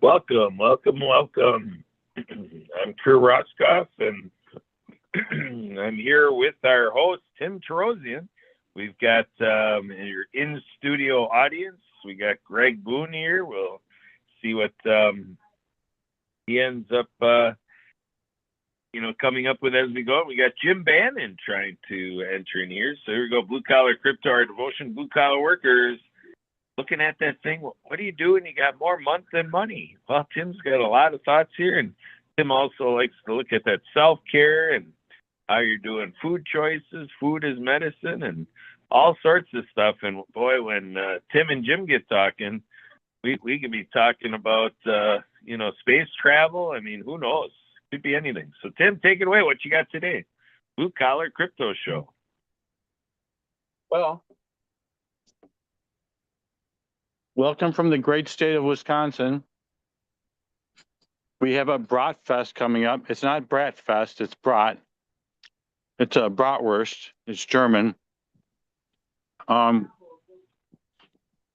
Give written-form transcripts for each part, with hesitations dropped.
Welcome, welcome, welcome. I'm Kurt Roscoff, and I'm here with our host, Tim Terosian. We've got your in-studio audience. We got Gregg Boone here. We'll see what he ends up, coming up with as we go. We got Jim Bannon trying to enter in here. So here we go, Blue Collar Crypto, our devotion, Blue Collar Workers. Looking at that thing, what do you do when you got more month than money? Well, Tim's got a lot of thoughts here, and Tim also likes to look at that self-care and how you're doing food choices, food as medicine, and all sorts of stuff. And boy, when Tim and Jim get talking, we could be talking about, space travel. I mean, who knows? Could be anything. So, Tim, take it away. What you got today? Blue Collar Crypto Show. Well, welcome from the great state of Wisconsin. We have a Brat Fest coming up. It's not Brat Fest, it's Brat. It's a Bratwurst. It's German.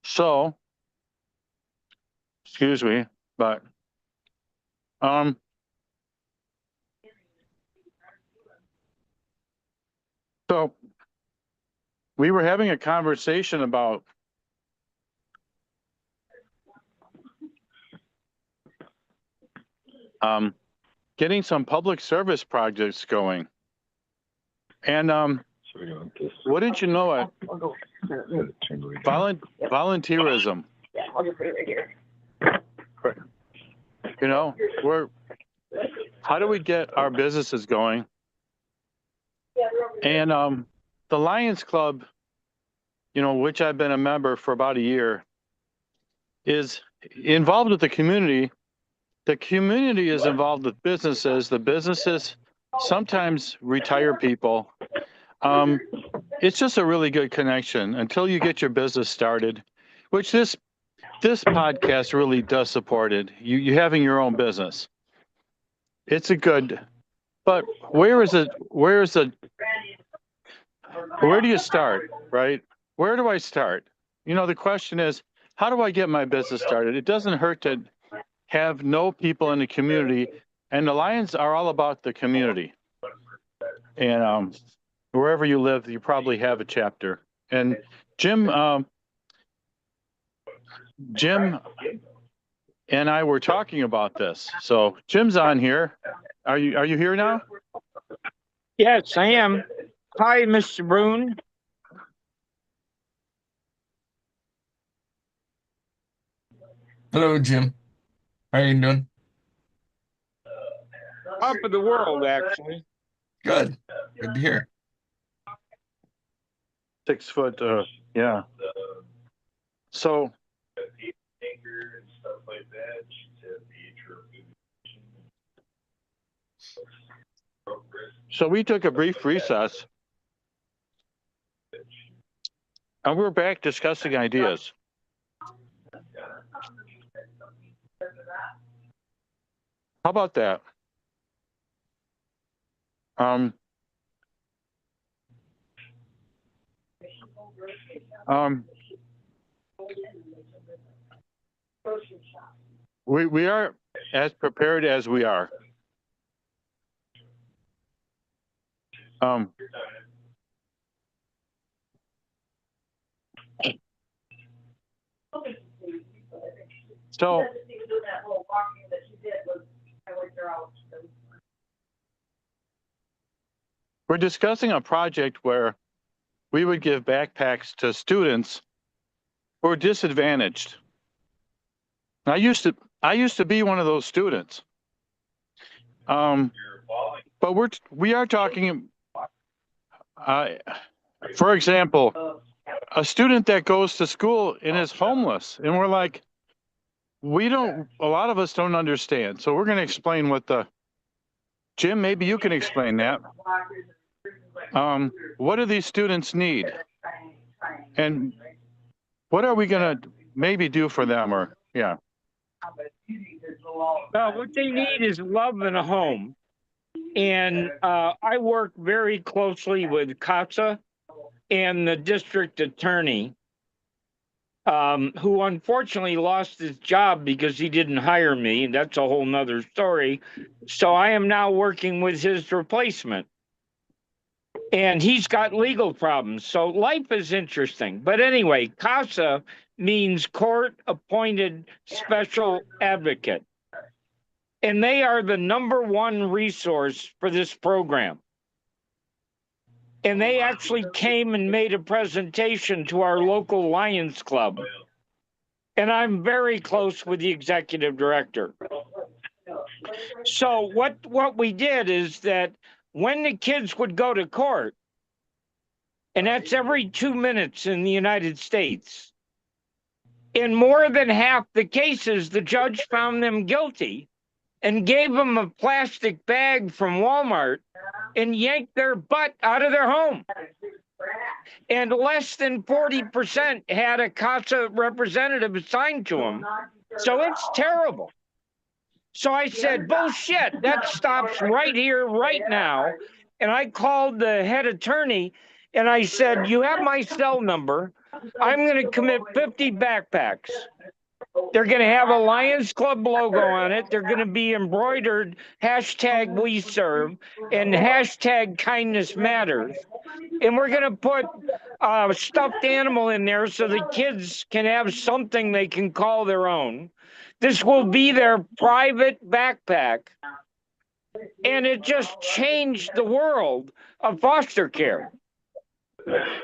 So, excuse me, but so we were having a conversation about getting some public service projects going. And wouldn't you know it? Volunteerism. Yeah, I'll just put it right here. How do we get our businesses going? And the Lions Club, which I've been a member for about a year, is involved with the community. The community is involved with businesses. The businesses sometimes retire people. It's just a really good connection until you get your business started, which this podcast really does support it. You having your own business. It's a good, but where do you start, right? Where do I start? The question is, how do I get my business started? It doesn't hurt to have no people in the community, and the Lions are all about the community. And wherever you live, you probably have a chapter. And Jim and I were talking about this. So Jim's on here. Are you here now? Yes, I am. Hi, Mr. Boone. Hello, Jim. How are you doing? Top of the world, actually. Good. Good to hear. 6 foot, yeah. So we took a brief recess, and we're back discussing ideas. How about that? We are as prepared as we are. So we're discussing a project where we would give backpacks to students who are disadvantaged. I used to be one of those students. But we are talking, for example, a student that goes to school and is homeless, and we're like, a lot of us don't understand. So we're going to explain Jim, maybe you can explain that. What do these students need? And what are we going to maybe do for them? Yeah. Well, what they need is love and a home. And I work very closely with CASA and the district attorney. who unfortunately lost his job because he didn't hire me. That's a whole nother story. So I am now working with his replacement. And he's got legal problems. So life is interesting. But anyway, CASA means Court Appointed Special Advocate. And they are the #1 resource for this program. And they actually came and made a presentation to our local Lions Club. And I'm very close with the executive director. So what we did is that when the kids would go to court, and that's every 2 minutes in the United States, in more than half the cases, the judge found them guilty and gave them a plastic bag from Walmart and yanked their butt out of their home. And less than 40% had a CASA representative assigned to them. So it's terrible. So I said, bullshit, that stops right here, right now. And I called the head attorney and I said, you have my cell number. I'm going to commit 50 backpacks. They're going to have a Lions Club logo on it. They're going to be embroidered #WeServe and #Kindness Matters. And we're going to put a stuffed animal in there so the kids can have something they can call their own. This will be their private backpack. And it just changed the world of foster care.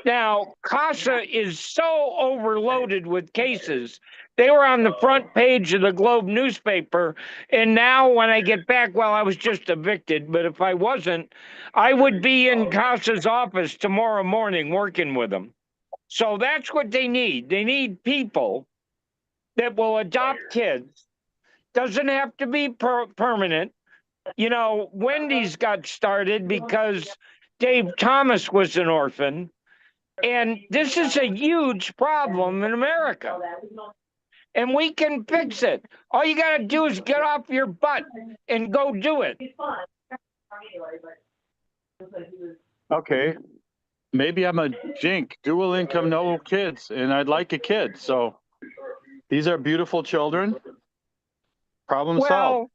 Now, CASA is so overloaded with cases. They were on the front page of the Globe newspaper. And now when I get back, well, I was just evicted, but if I wasn't, I would be in CASA's office tomorrow morning working with them. So that's what they need. They need people that will adopt kids. Doesn't have to be permanent. You know, Wendy's got started because Dave Thomas was an orphan. And this is a huge problem in America. And we can fix it. All you got to do is get off your butt and go do it. Okay. Maybe I'm a jink, dual income, no kids, and I'd like a kid. So these are beautiful children. Problem solved.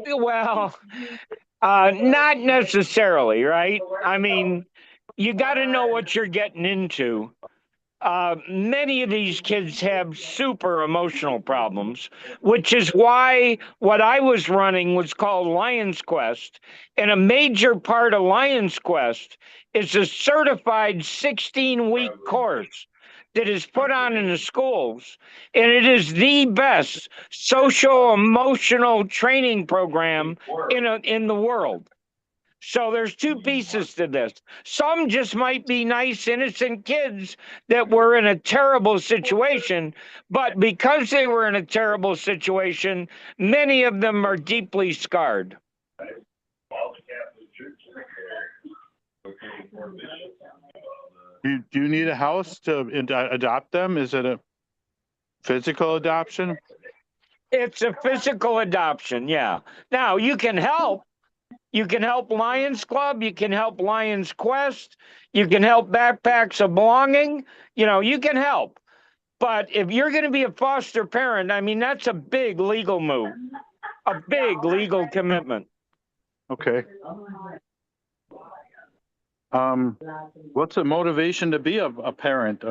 Well, not necessarily, right? I mean, you got to know what you're getting into. Many of these kids have super emotional problems, which is why what I was running was called Lions Quest. And a major part of Lions Quest is a certified 16-week course that is put on in the schools. And it is the best social emotional training program in the world. So there's two pieces to this. Some just might be nice, innocent kids that were in a terrible situation, but because they were in a terrible situation, many of them are deeply scarred. Do you need a house to adopt them? Is it a physical adoption? It's a physical adoption, yeah. Now, you can help. You can help Lions Club. You can help Lions Quest. You can help Backpacks of Belonging. You know, you can help. But if you're going to be a foster parent, I mean, that's a big legal move, a big legal commitment. Okay. What's the motivation to be a parent?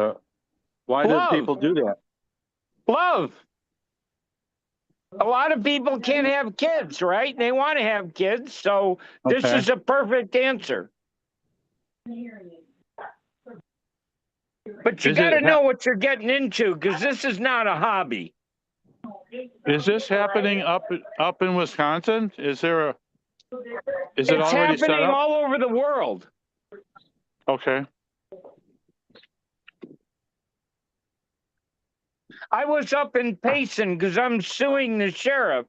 Why do people do that? Love. A lot of people can't have kids, right? They want to have kids, so this is a perfect answer. But you got to know what you're getting into, because this is not a hobby. Is this happening up in Wisconsin? Is it already set up? It's happening all over the world. Okay. I was up in Payson because I'm suing the sheriff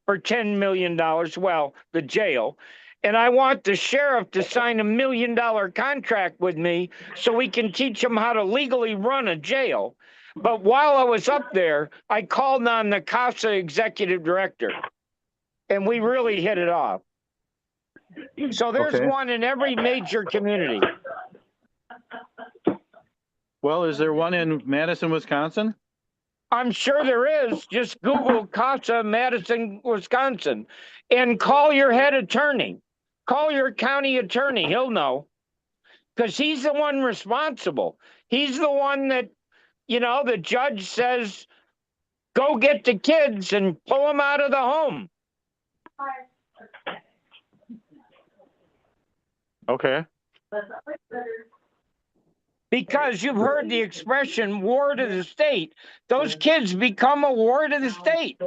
for $10 million, well, the jail. And I want the sheriff to sign $1 million contract with me so we can teach him how to legally run a jail. But while I was up there, I called on the CASA executive director, and we really hit it off. So there's one in every major community. Well, is there one in Madison, Wisconsin? I'm sure there is. Just Google CASA, Madison, Wisconsin, and call your head attorney. Call your county attorney. He'll know, because he's the one responsible. He's the one that, the judge says, go get the kids and pull them out of the home. Okay. Because you've heard the expression ward of the state. Those kids become a ward of the state.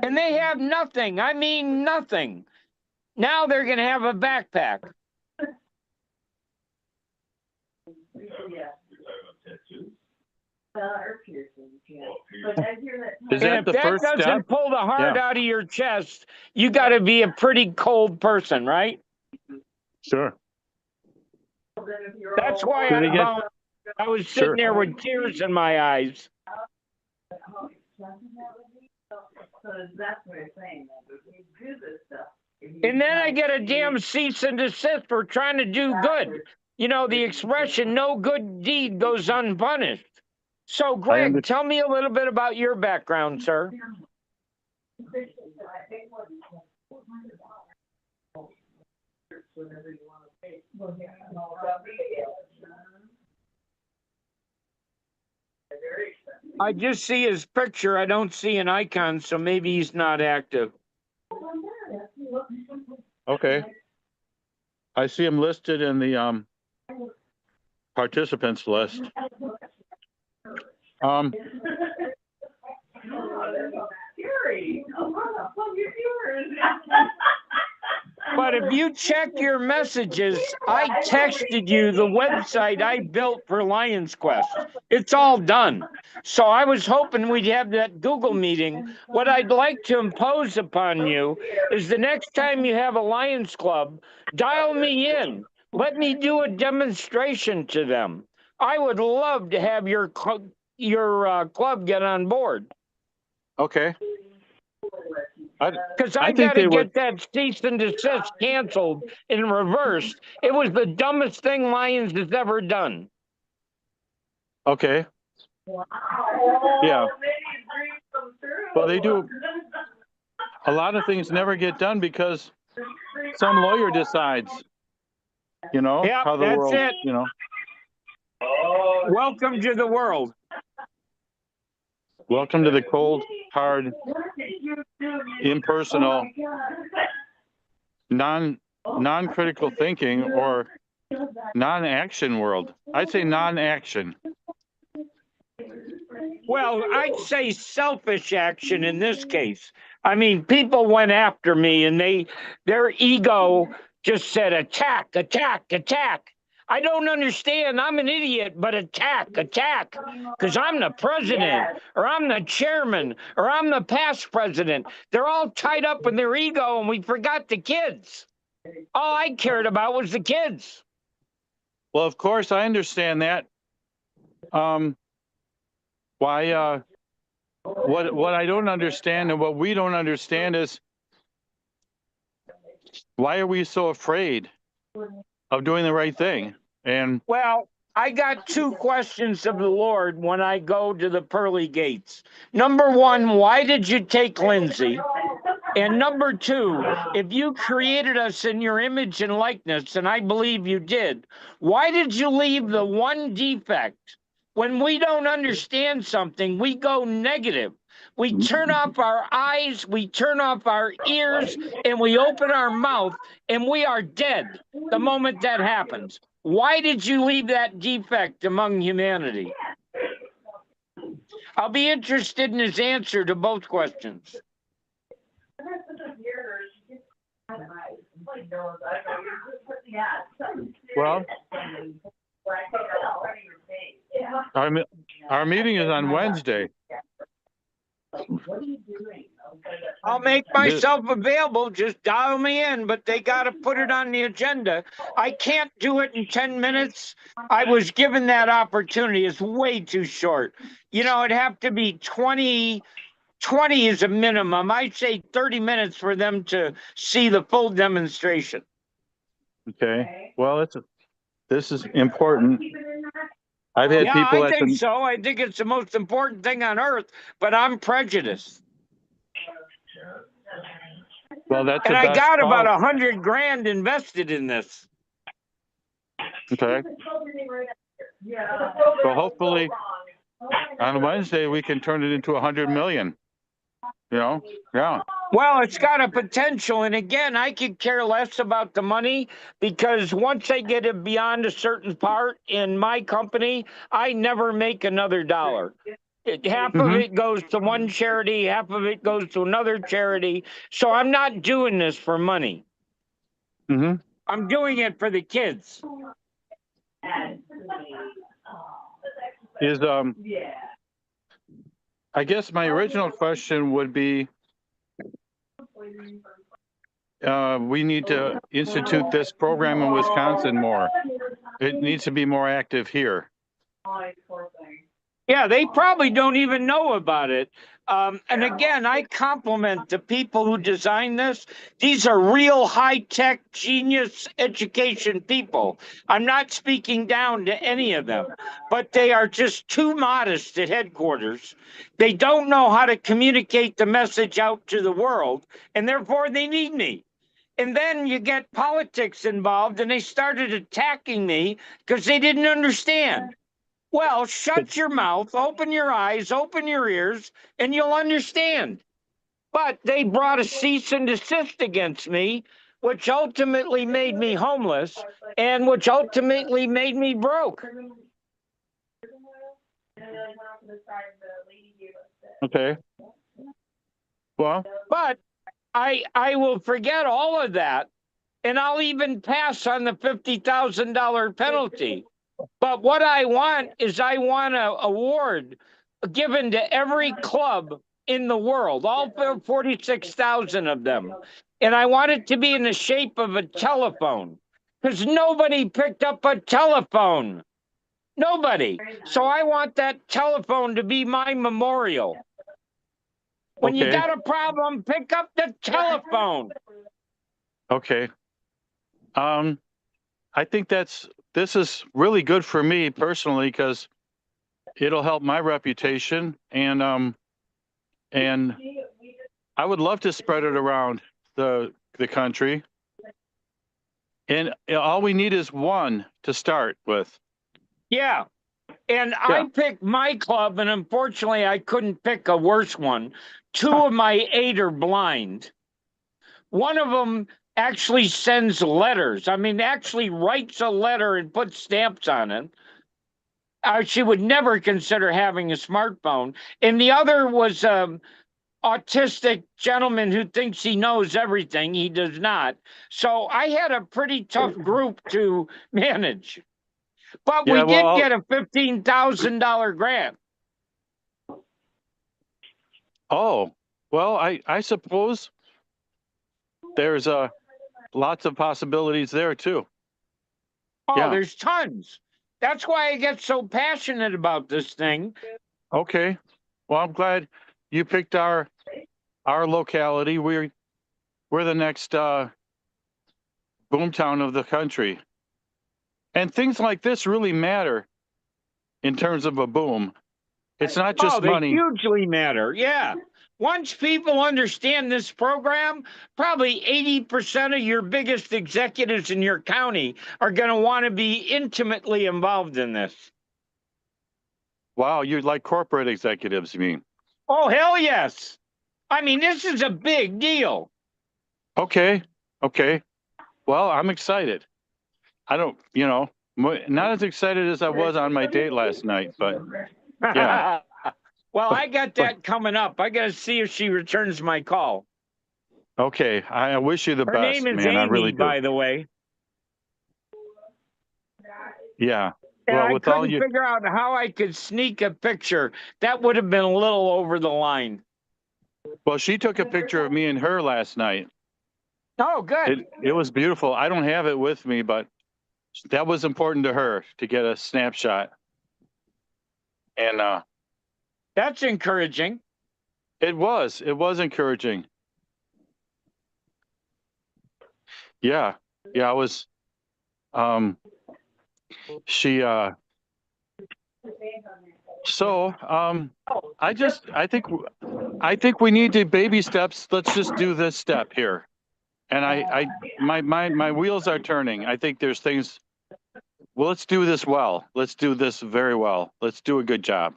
And they have nothing. I mean, nothing. Now they're going to have a backpack. Is that the first step? If that doesn't pull the heart out of your chest, you got to be a pretty cold person, right? Sure. That's why I was sitting there with tears in my eyes. And then I get a damn cease and desist for trying to do good. The expression, no good deed goes unpunished. So, Gregg, tell me a little bit about your background, sir. I just see his picture. I don't see an icon, so maybe he's not active. Okay. I see him listed in the participants list. But if you check your messages, I texted you the website I built for Lions Quest. It's all done. So I was hoping we'd have that Google meeting. What I'd like to impose upon you is the next time you have a Lions Club, dial me in. Let me do a demonstration to them. I would love to have your club get on board. Okay. Because I got to get that cease and desist canceled and reversed. It was the dumbest thing Lions has ever done. Okay. Yeah. Well, they do. A lot of things never get done because some lawyer decides, how the world, it. Welcome to the world. Welcome to the cold, hard, impersonal, non-critical thinking or non-action world. I'd say non-action. Well, I'd say selfish action in this case. I mean, people went after me and their ego just said attack, attack, attack. I don't understand. I'm an idiot, but attack, because I'm the president, or I'm the chairman, or I'm the past president. They're all tied up in their ego, and we forgot the kids. All I cared about was the kids. Well, of course, I understand that. What I don't understand and what we don't understand is why are we so afraid of doing the right thing? And well, I got two questions of the Lord when I go to the pearly gates. Number one, why did you take Lindsay? And number two, if you created us in your image and likeness, and I believe you did, why did you leave the one defect? When we don't understand something, we go negative. We turn off our eyes, we turn off our ears, and we open our mouth, and we are dead the moment that happens. Why did you leave that defect among humanity? I'll be interested in his answer to both questions. Well, our meeting is on Wednesday. I'll make myself available. Just dial me in, but they got to put it on the agenda. I can't do it in 10 minutes. I was given that opportunity. It's way too short. It'd have to be 20 is a minimum. I'd say 30 minutes for them to see the full demonstration. Okay. Well, this is important. I've had Yeah, people I at think the, so. I think it's the most important thing on earth, but I'm prejudiced. well, that's And the I best got about call. 100 grand invested in this. Okay. So hopefully on Wednesday we can turn it into 100 million. You know? Yeah. Well, it's got a potential. And again, I could care less about the money because once I get it beyond a certain part in my company, I never make another dollar. Half of Mm-hmm. it goes to one charity, half of it goes to another charity. So I'm not doing this for money. Mm-hmm. I'm doing it for the kids. Is I guess my original question would be, we need to institute this program in Wisconsin more. It needs to be more active here. Yeah, they probably don't even know about it. And again, I compliment the people who designed this. These are real high-tech genius education people. I'm not speaking down to any of them, but they are just too modest at headquarters. They don't know how to communicate the message out to the world, and therefore they need me. And then you get politics involved, and they started attacking me because they didn't understand. Well, shut your mouth, open your eyes, open your ears, and you'll understand. But they brought a cease and desist against me, which ultimately made me homeless and which ultimately made me broke. Okay. Well, But I will forget all of that, and I'll even pass on the $50,000 penalty. But what I want is I want an award given to every club in the world, all 46,000 of them. And I want it to be in the shape of a telephone because nobody picked up a telephone. Nobody. So I want that telephone to be my memorial. When you okay. got a problem, pick up the telephone. Okay. I think this is really good for me personally because it'll help my reputation and I would love to spread it around the country. And all we need is one to start with. Yeah. And Yeah. I picked my club, and unfortunately, I couldn't pick a worse one. Two of my 8 are blind. One of them actually sends letters. I mean, actually writes a letter and puts stamps on it. She would never consider having a smartphone. And the other was autistic gentleman who thinks he knows everything. He does not. So I had a pretty tough group to manage. But Yeah, we did well, get a $15,000 grant. oh, well, I suppose there's lots of possibilities there too. Oh, Yeah. there's tons. That's why I get so passionate about this thing. Okay. Well, I'm glad you picked our locality. We're the next boomtown of the country. And things like this really matter in terms of a boom. It's not Oh, just they money. hugely matter. Yeah. Once people understand this program, probably 80% of your biggest executives in your county are going to want to be intimately involved in this. Wow, you're like corporate executives, you mean? Oh, hell yes. I mean, this is a big deal. Okay. Okay. Well, I'm excited. I don't, not as excited as I was on my date last night, but yeah. Well, I got But that coming up. I got to see if she returns my call. okay. I wish you the Her name best, is man. I Amy, really do. by the way. Yeah. And Well, I with all couldn't you, figure out how I could sneak a picture. That would have been a little over the line. well, she took a picture of me and her last night. Oh, good. It was beautiful. I don't have it with me, but that was important to her to get a snapshot. And That's encouraging. it was encouraging. Yeah. Yeah, I was she So, I think we need to baby steps. Let's just do this step here. And my wheels are turning. I think there's things. Well, let's do this well. Let's do this very well. Let's do a good job.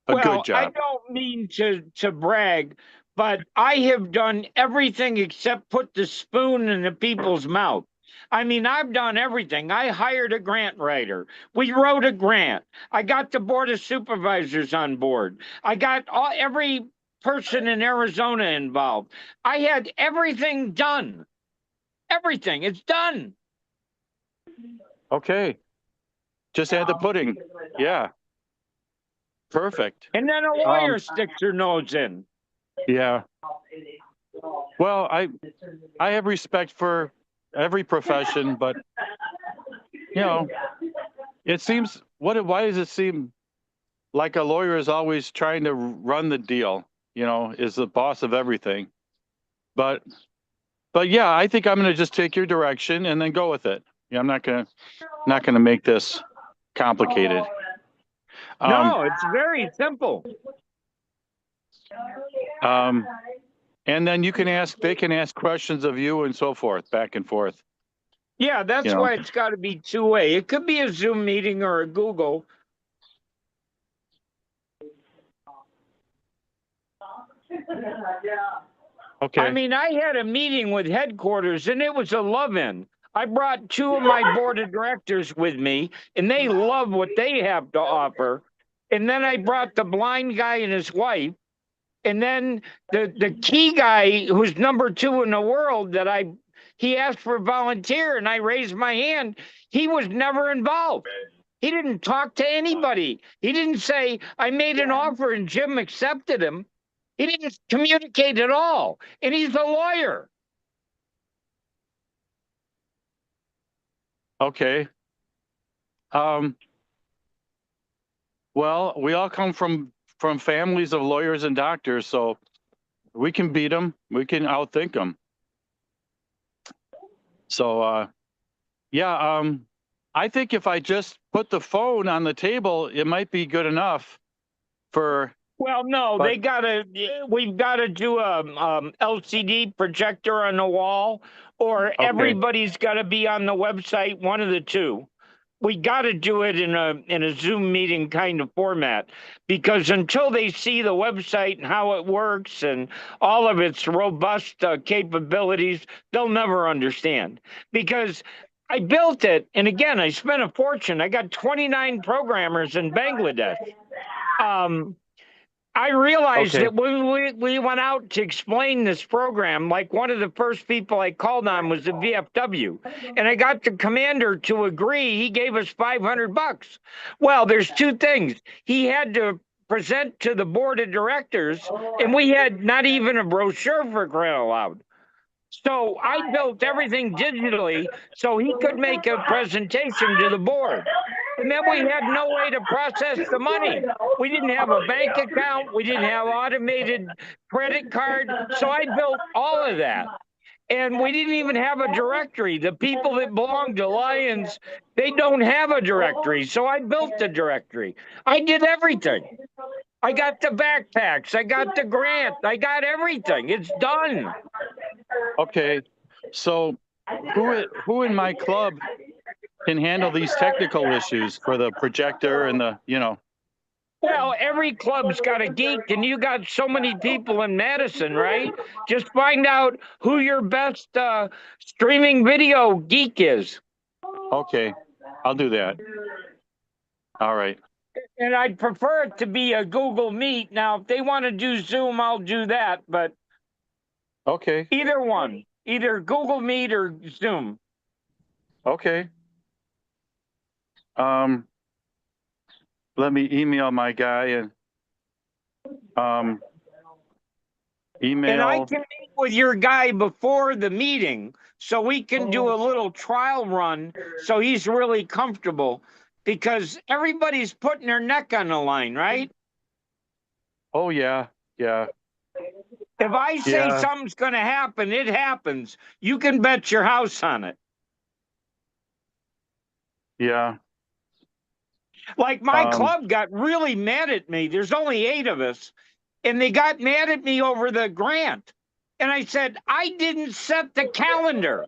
A good Well, I job. don't mean to brag, but I have done everything except put the spoon in the people's mouth. I mean, I've done everything. I hired a grant writer. We wrote a grant. I got the board of supervisors on board. I got every person in Arizona involved. I had everything done. Everything. It's done. Okay. Just add the pudding. Yeah. Perfect. And then a lawyer sticks her nose in. Yeah. Well, I have respect for every profession, but you know, it seems why does it seem like a lawyer is always trying to run the deal, is the boss of everything. But yeah, I think I'm going to just take your direction and then go with it. Yeah, I'm not going to make this complicated. No, it's very simple. And then they can ask questions of you and so forth, back and forth. Yeah, that's why it's got to be two-way. It could be a Zoom meeting or a Google. Okay. I mean, I had a meeting with headquarters and it was a love-in. I brought two of my board of directors with me and they love what they have to offer. And then I brought the blind guy and his wife. And then the key guy who's number 2 in the world he asked for a volunteer and I raised my hand. He was never involved. He didn't talk to anybody. He didn't say, I made an offer and Jim accepted him. He didn't communicate at all. And he's a lawyer. Okay. Well, we all come from families of lawyers and doctors, so we can beat them. We can outthink them. So, yeah, I think if I just put the phone on the table, it might be good enough for. Well, no, we've got to do a LCD projector on the wall, or everybody's got to be on the website, one of the two. We got to do it in a Zoom meeting kind of format, because until they see the website and how it works and all of its robust capabilities, they'll never understand. Because I built it, and again, I spent a fortune. I got 29 programmers in Bangladesh. I realized that when we went out to explain this program, like one of the first people I called on was the VFW, and I got the commander to agree. He gave us $500. Well, there's two things. He had to present to the board of directors, and we had not even a brochure for crying out loud. So I built everything digitally so he could make a presentation to the board. And then we had no way to process the money. We didn't have a bank account. We didn't have automated credit card. So I built all of that. And we didn't even have a directory. The people that belong to Lions, they don't have a directory. So I built the directory. I did everything. I got the backpacks. I got the grant. I got everything. It's done. Okay. So who in my club can handle these technical issues for the projector and Well, every club's got a geek, and you got so many people in Madison, right? Just find out who your best streaming video geek is. Okay, I'll do that. All right. And I'd prefer it to be a Google Meet. Now, if they want to do Zoom, I'll do that. But okay, either one, either Google Meet or Zoom. Okay. Let me email my guy and email. And I can meet with your guy before the meeting so we can do a little trial run so he's really comfortable, because everybody's putting their neck on the line, right? Oh, yeah. Yeah. If I say something's going to happen, it happens. You can bet your house on it. Yeah. Like my Um, club got really mad at me. There's only 8 of us, and they got mad at me over the grant. And I said, I didn't set the calendar.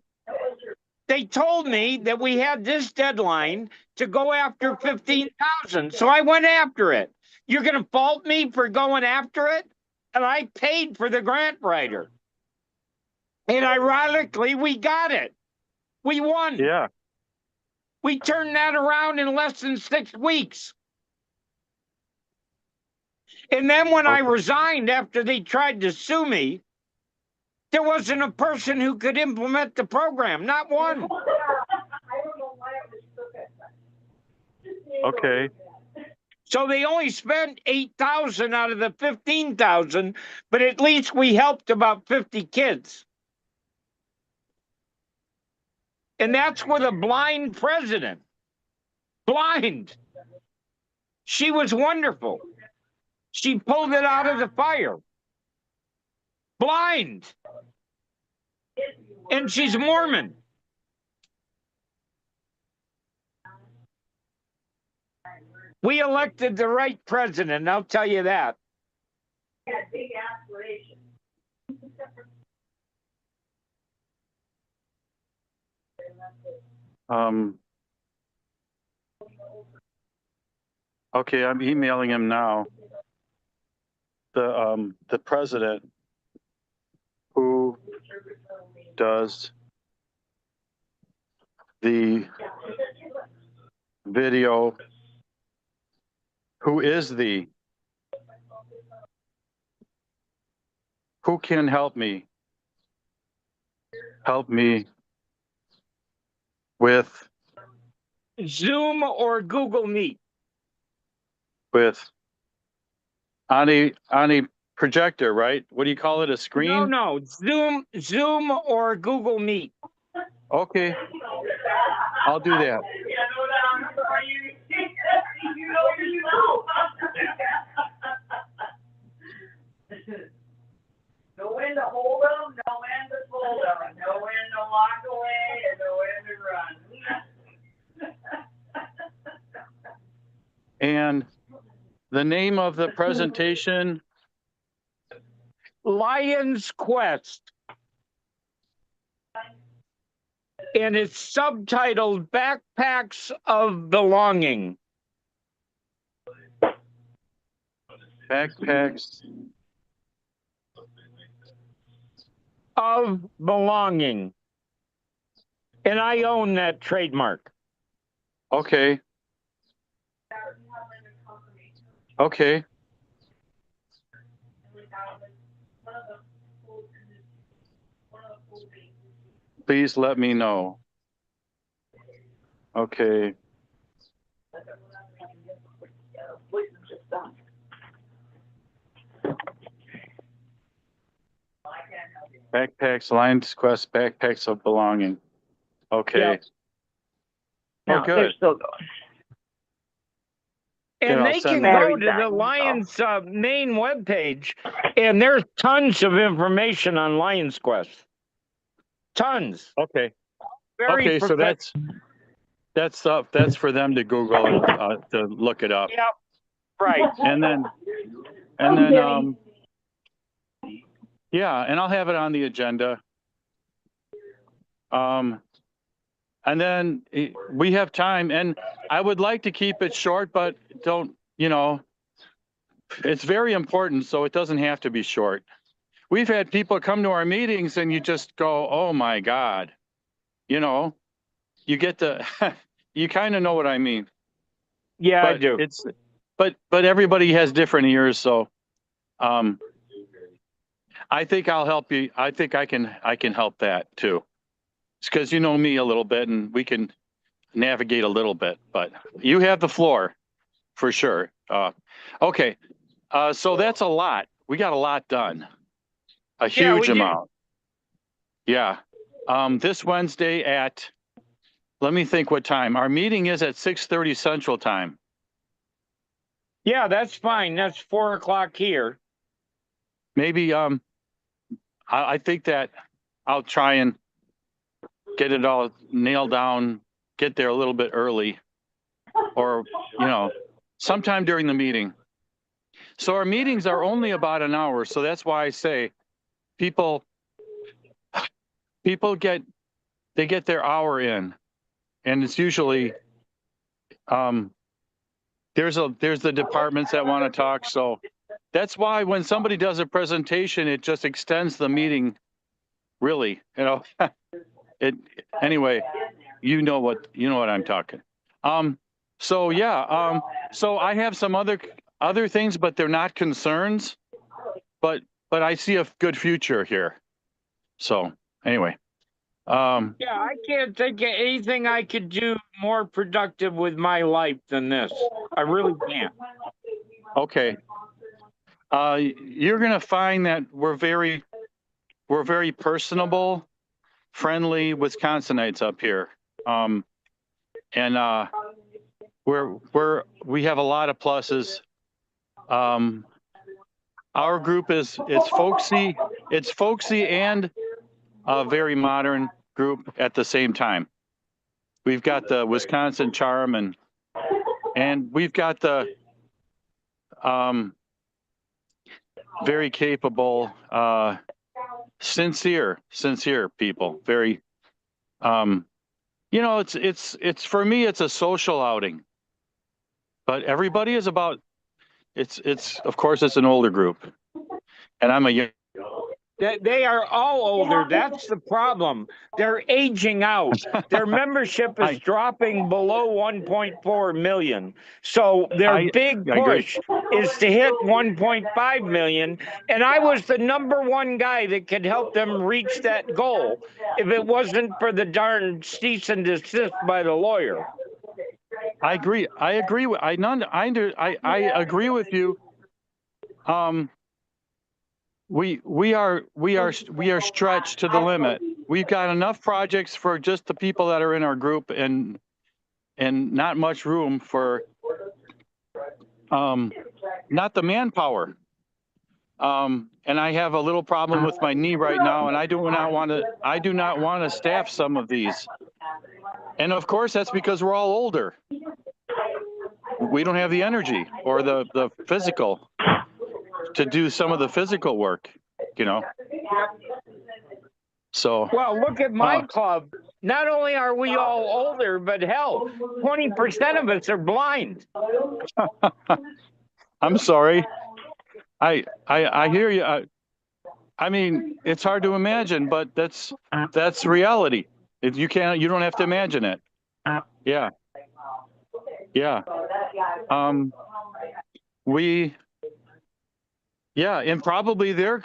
They told me that we had this deadline to go after 15,000. So I went after it. You're going to fault me for going after it? And I paid for the grant writer. And ironically, we got it. We won. yeah. We turned that around in less than 6 weeks. And then when I Okay. resigned after they tried to sue me, there wasn't a person who could implement the program, not one. Okay. So they only spent 8,000 out of the 15,000, but at least we helped about 50 kids. And that's with a blind president. Blind. She was wonderful. She pulled it out of the fire. Blind. And she's Mormon. We elected the right president, I'll tell you that. Big aspirations. Okay, I'm emailing him now. The president who does the video, who can help me with Zoom or Google Meet. on a projector, right? What do you call it? A screen? No, Zoom or Google Meet. Okay, I'll do that. Know when to hold them, know when to fold them, know when to walk away, and know when to run. And the name of the presentation? Lion's Quest. And it's subtitled Backpacks of Belonging. Backpacks of Belonging. And I own that trademark. Okay. Okay. Please let me know. Okay. Backpacks, Lions Quest, Backpacks of Belonging. Okay. Yeah. Oh, good. Still going. And I'll they send can them. go to the Lions main webpage, and there's tons of information on Lions Quest. Tons. Okay. Very Okay, so that's for them to Google and to look it up. Yep. Right. And then yeah, and I'll have it on the agenda. And then we have time, and I would like to keep it short, but don't, it's very important, so it doesn't have to be short. We've had people come to our meetings and you just go, oh my God, you get to, you kind of know what I mean. Yeah, but I do. But everybody has different ears, so I think I'll help you. I think I can help that too. It's because you know me a little bit and we can navigate a little bit, but you have the floor for sure. Okay. So that's a lot. We got a lot done. A huge amount. Yeah. This Wednesday at, let me think what time. Our meeting is at 6:30 Central Time. Yeah, that's fine. That's 4:00 here. Maybe I think that I'll try and get it all nailed down, get there a little bit early. or, sometime during the meeting. So our meetings are only about an hour. So that's why I say people get their hour in, and it's usually, there's the departments that want to talk. So that's why when somebody does a presentation, it just extends the meeting. Really, anyway, you know what I'm talking. So yeah, so I have some other things, but they're not concerns, but I see a good future here. So anyway, Yeah, I can't think of anything I could do more productive with my life than this. I really can't. okay. You're gonna find that we're very personable, friendly Wisconsinites up here. And we have a lot of pluses. Our group it's folksy and a very modern group at the same time. We've got the Wisconsin charm, and we've got the very capable, sincere people. Very, it's for me, it's a social outing, but everybody is about, it's of course it's an older group, and I'm a young. They are all older. That's the problem. They're aging out. Their membership is dropping below 1.4 million. So their big push is to hit 1.5 million. And I was the #1 guy that could help them reach that goal if it wasn't for the darn cease and desist by the lawyer. I agree. I agree with you. We are stretched to the limit. We've got enough projects for just the people that are in our group, and not much room for not the manpower. And I have a little problem with my knee right now, and I do not want to staff some of these. And of course, that's because we're all older. We don't have the energy or the physical to do some of the physical work, So. Well, look at my club. Not only are we all older, but hell, 20% of us are blind. I'm sorry. I hear you. I mean, it's hard to imagine, but that's reality. You don't have to imagine it. Yeah. Yeah. Yeah, and probably they're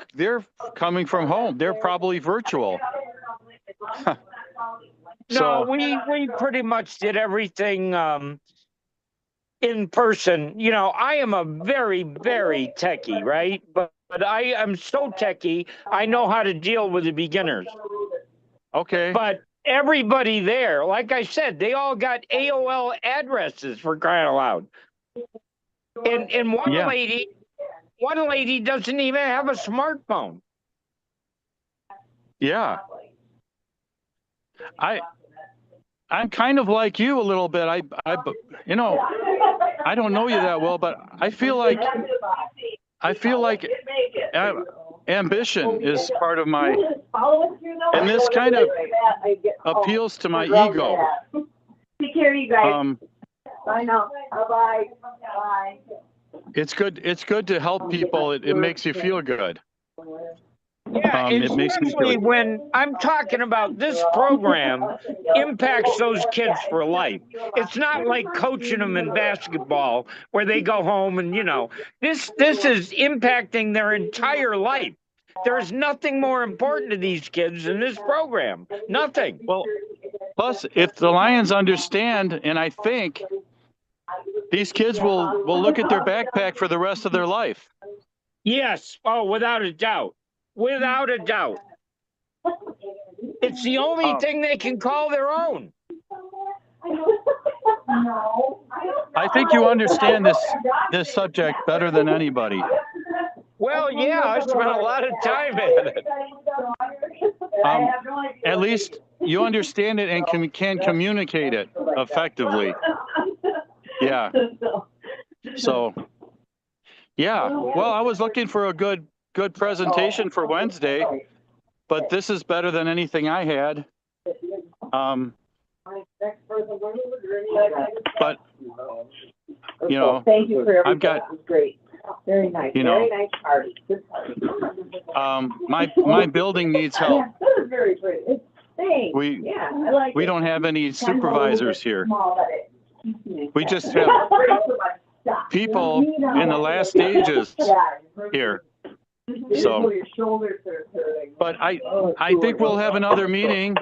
coming from home. They're probably virtual. No, we pretty much did everything in person. I am a very, very techie, right? But I am so techie, I know how to deal with the beginners. Okay. But everybody there, like I said, they all got AOL addresses, for crying out loud. And one lady doesn't even have a smartphone. Yeah. I'm kind of like you a little bit. I don't know you that well, but I feel like ambition is part of my, and this kind of appeals to my ego. Take care, you guys. Bye now. Bye. Bye. It's good to help people. It makes you feel good. Yeah, especially when I'm talking about this program impacts those kids for life. It's not like coaching them in basketball where they go home and, this is impacting their entire life. There's nothing more important to these kids than this program. Nothing. Well, plus, if the Lions understand, and I think these kids will look at their backpack for the rest of their life. Yes. Oh, without a doubt. Without a doubt. It's the only thing they can call their own. I think you understand this subject better than anybody. Well, yeah, I spent a lot of time at it. At least you understand it and can communicate it effectively. Yeah. So, yeah. Well, I was looking for a good presentation for Wednesday, but this is better than anything I had. But you know, Thank you for everything. I've got, That was great. Very nice. you know, Very nice party. Good party. my building needs help. Yeah, that was very pretty. Thanks. Yeah, I like We it. don't have any Kind of a little supervisors bit here. small, but it keeps me in We check. just have people in the last stages here. So, Your shoulders are hurting. but I think we'll have another meeting.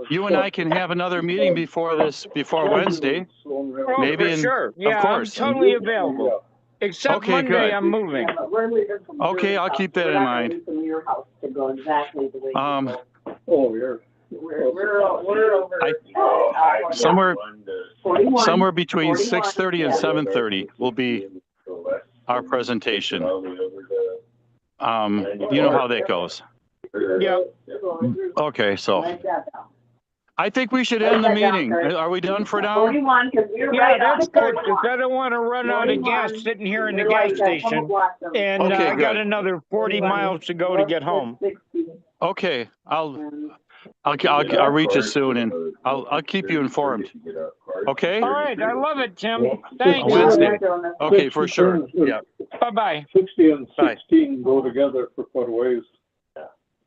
You and I can have another meeting before Wednesday. Oh, Maybe for sure. Yeah, of course. I'm totally available. Except Okay, Monday, good. I'm moving. Yeah, but we're leaving from Okay, your I'll house. keep that We're in not gonna mind. leave from your house to go exactly the way you go. Oh, yeah. We're over. Somewhere 41. somewhere between 41, 6:30 and yeah. 7:30 will be our presentation. You know how that goes. Yeah. Okay, so Write that down. I think we should end the meeting. Are we done for now? 41, because we're Yeah, right on that's good, 41. because I don't want to run out of gas 41. sitting here in the We're gas like that couple station. blocks of- And Okay, I got good. another 40 miles to go to get home. 60. Okay, I'll And reach you soon, and I'll keep you informed. Okay? All right, I love it, Tim. Thanks. Wednesday. Okay, for sure. Yeah. Bye-bye. 60 and Bye. 16 go together for quite a ways.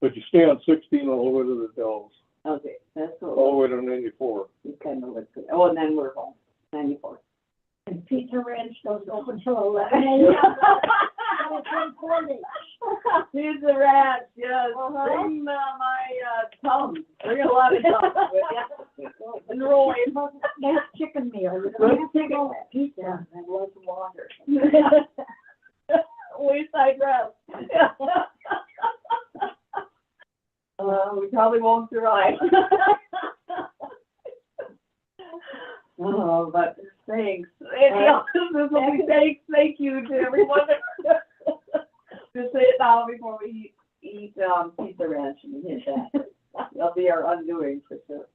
But you stay on 16 all the way to the Dells, Okay, that's all what the way to 94. we kind of look good. Oh, and then we're home, 94. And Pizza Ranch doesn't open till 11. Pizza Ranch, yes. Bring my Tums. Bring a lot of Tums with you. And rolling. Nice chicken meal. Chicken pizza and lots of water. Wayside Rest. We probably won't survive. Oh, but thanks. Thank you to everyone. Just say it now before we eat Pizza Ranch and hit that. That'll be our undoing for sure.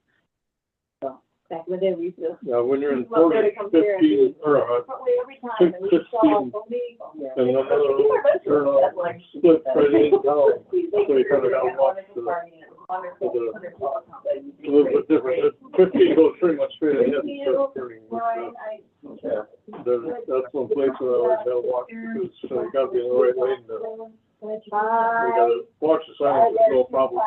So, back when they we feel. Now, when you're in Well, 40, they come here and 15, or every time, and we saw 16, and another turn on, split right in town, so you kind of got to watch a little bit different. 15 goes pretty much straight ahead and starts turning. Yeah, that's one place where I always gotta watch, because you gotta be in the right lane to, you gotta watch the signs, there's no problem.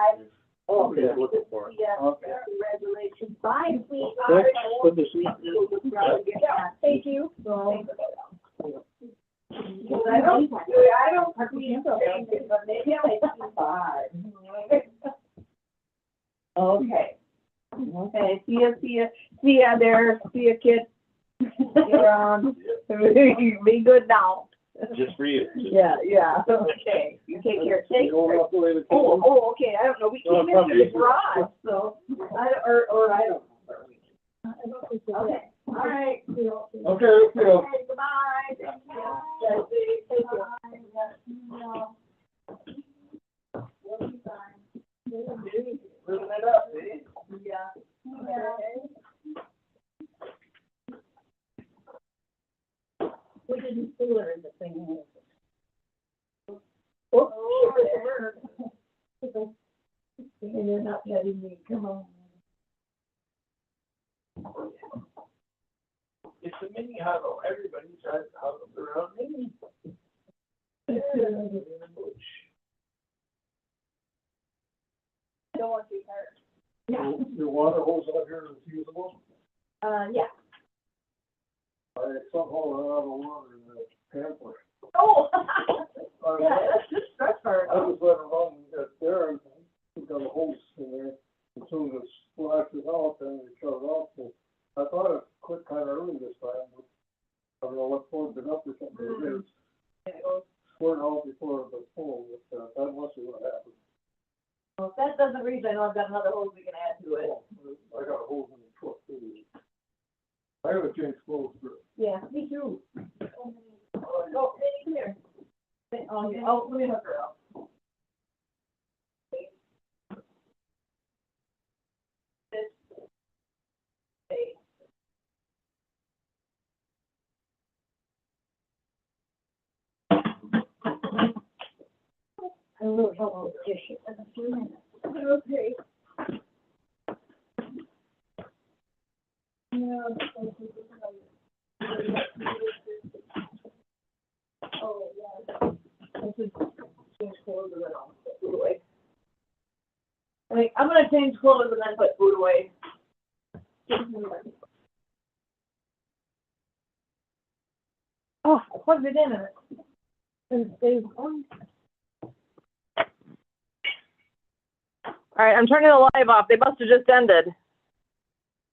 Okay. You're looking for it. Congratulations. Bye, sweetheart. Thanks, good to see you. Thank you. I don't but maybe I see five. Okay. Okay, see ya there, see ya, kid. Be good now. Just for you. Yeah, okay, you take care, take You don't care. have to wait a Oh, okay, I don't know, we No, came into probably. the garage, so, I don't know. Okay, all right. Okay, okay. Okay, goodbye. Thank you. Thank you. Moving it up, eh? Yeah. We didn't see her in the thing. Oh, and you're not letting me come on. It's a mini huddle. Everybody's huddled around me. Don't want to be hurt. Yeah. Your water hose out here is usable? Yeah. I somehow ran out of water in the pamper. Oh. I Yeah, that's just stress hard. just let it run at there, and we got a hose in there. As soon as it splashes out, then we shut it off. So I thought it quit kind of early this time, but I don't know what plugged it up or something. It squirted out before it was full, but that must be what happened. Well, if that doesn't read, I know I've got another hose we can add to it. I got a hose in the truck too. I gotta change clothes for it. Yeah, me too. Oh, hey, come here. Oh, let me hook her up. I will help with dishes in a few minutes. Okay. Oh, yeah. I should change clothes and then I'll put food away. I'm gonna change clothes and then put food away. Oh, I plugged it in and it stays on. All right, I'm turning the live off. They must have just ended.